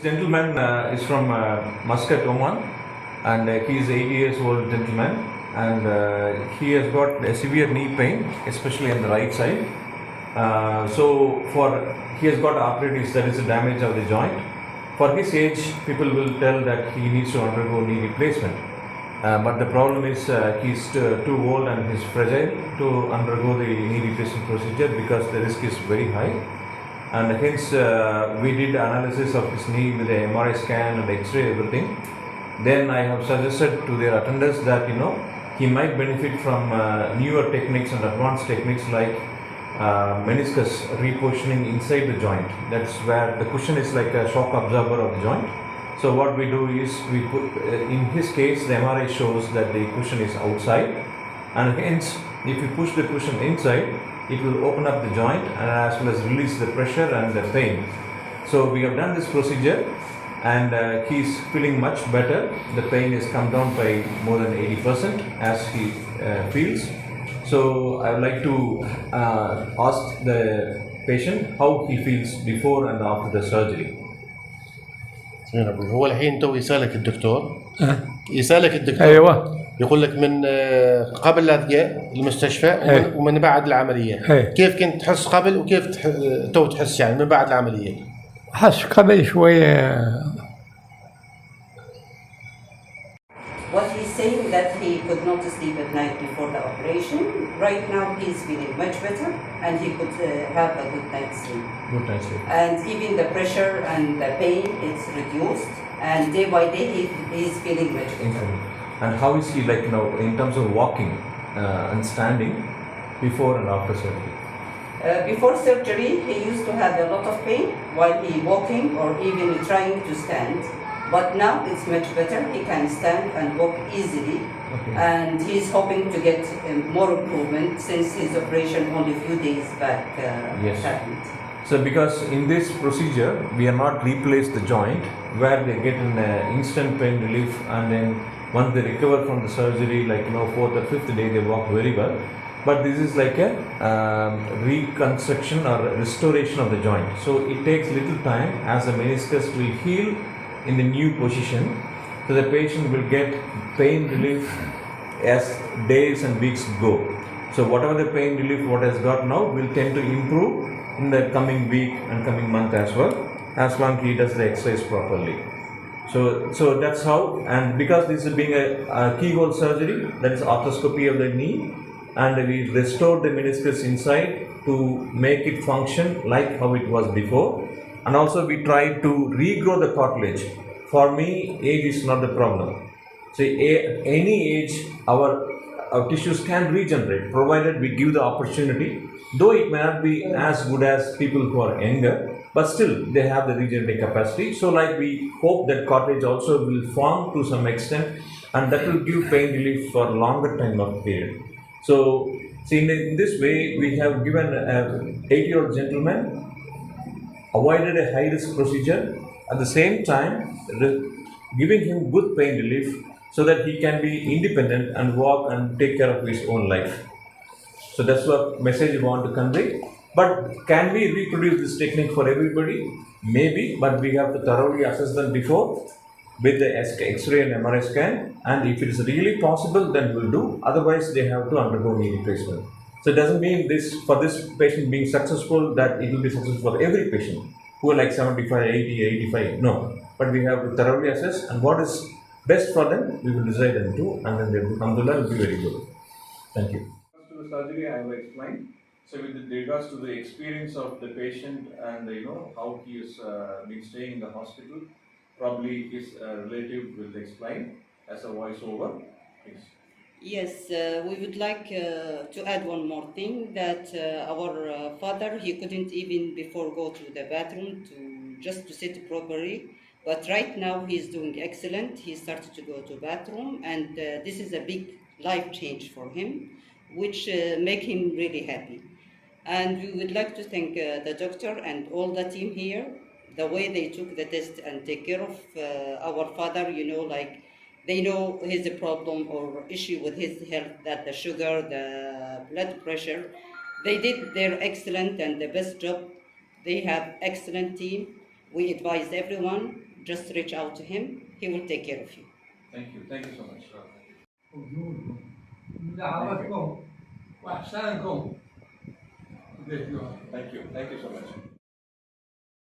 gentleman is from Muscat, Oman, and he is 80 years old gentleman, and he has got a severe knee pain, especially on the right side. He has got arthritis, that is a damage of the joint. For his age, people will tell that he needs to undergo knee replacement. But the problem is he's too old and he's fragile to undergo the knee replacement procedure because the risk is very high. And hence we did analysis of his knee with the MRI scan and X-ray, everything. Then I have suggested to their attendants that he might benefit from newer techniques and advanced techniques like meniscus repositioning inside the joint. That's where the cushion is like a shock absorber of the joint. So what we do is we put, in his case, the MRI shows that the cushion is outside, and hence if you push the cushion inside, it will open up the joint and as well as release the pressure and the pain. So we have done this procedure, and he's feeling much better. The pain has come down by more than 80% as he feels. So I would like to ask the patient how he feels before and after the surgery. هو الحين تو يسألك الدكتور يسألك الدكتور ايوه يقول لك من قبل لا تجي المستشفى ومن بعد العملية كيف كنت تحس قبل وكيف تو تحس يعني من بعد العملية؟ حس قبل شوية. What he's saying that he could not sleep at night before the operation. Right now he's feeling much better and he could have a good night's sleep. Good night's sleep. And even the pressure and the pain is reduced, and day by day he's feeling much better. And how is he like now in terms of walking and standing before and after surgery? Before surgery he used to have a lot of pain while he walking or even trying to stand. But now it's much better. He can stand and walk easily, and he's hoping to get more improvement since his operation only a few days back happened. So because in this procedure, we are not replaced the joint where they get an instant pain relief, and then once they recover from the surgery, like 4th or 5th day, they walk very well. But this is like a reconstruction or restoration of the joint. So it takes little time as the meniscus will heal in the new position, so the patient will get pain relief as days and weeks go. So whatever the pain relief what has got now will tend to improve in the coming week and coming month as well, as long as he does the exercise properly. So that's how, and because this is being a keyhole surgery, that is arthroscopy of the knee, and we restored the meniscus inside to make it function like how it was before. And also we try to regrow the cartilage. For me, age is not the problem. So any age, our tissues can regenerate, provided we give the opportunity. Though it may not be as good as people who are younger, but still they have the regenerative capacity. So like we hope that cartilage also will form to some extent, and that will give pain relief for longer time of period. So see, in this way, we have given an 80-year-old gentleman avoided a high-risk procedure, at the same time giving him good pain relief so that he can be independent and walk and take care of his own life. So that's what message we want to convey. But can we reproduce this technique for everybody? Maybe, but we have to thoroughly assess them before with the X-ray and MRI scan, and if it is really possible, then we'll do. Otherwise, they have to undergo knee replacement. So it doesn't mean for this patient being successful that it will be successful for every patient who are like 75, 80, 85. No. But we have to thoroughly assess, and what is best for them, we will decide them to, and then they will come to will be very good. Thank you. To the surgery, I have explained. So with regards to the experience of the patient and how he is been staying in the hospital, probably his relative will explain as a voiceover. Please. Yes, we would like to add one more thing, that our father, he couldn't even before go to the bathroom to sit properly, but right now he's doing excellent. He started to go to bathroom, and this is a big life change for him, which make him really happy. And we would like to thank the doctor and all the team here, the way they took the test and take care of our father, like they know his problem or issue with his health, that the sugar, the blood pressure. They did their excellent and the best job. They have excellent team. We advise everyone, just reach out to him. He will take care of you. Thank you. Thank you so much. دعواتكم واحسانكم. Thank you. Thank you so much.